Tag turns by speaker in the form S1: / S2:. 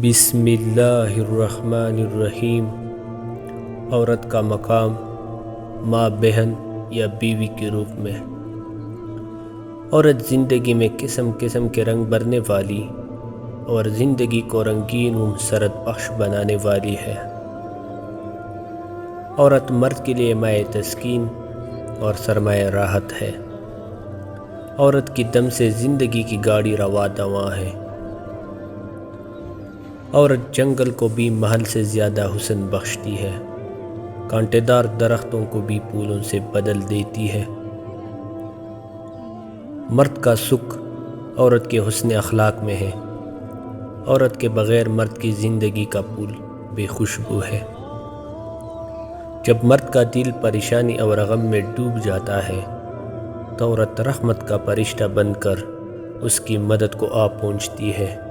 S1: बिस्मिल्लाहिर्रहमानिर्रहीम। औरत का मकाम माँ, बहन या बीवी के रूप में। औरत ज़िंदगी में किस्म किस्म के रंग भरने वाली और ज़िंदगी को रंगीन व मसरत बख्श बनाने वाली है। औरत मर्द के लिए माए तस्कीन और सरमाए राहत है। औरत की दम से ज़िंदगी की गाड़ी रवा दवा है। औरत जंगल को भी महल से ज़्यादा हुस्न बख्शती है। कांटेदार दरख्तों को भी फूलों से बदल देती है। मर्द का सुख औरत के हुस्न अखलाक में है। औरत के बग़ैर मर्द की ज़िंदगी का फूल बेखुशबू है। जब मर्द का दिल परेशानी और गम में डूब जाता है तो औरत रहमत का फरिश्ता बनकर उसकी मदद को आ पहुँचती है।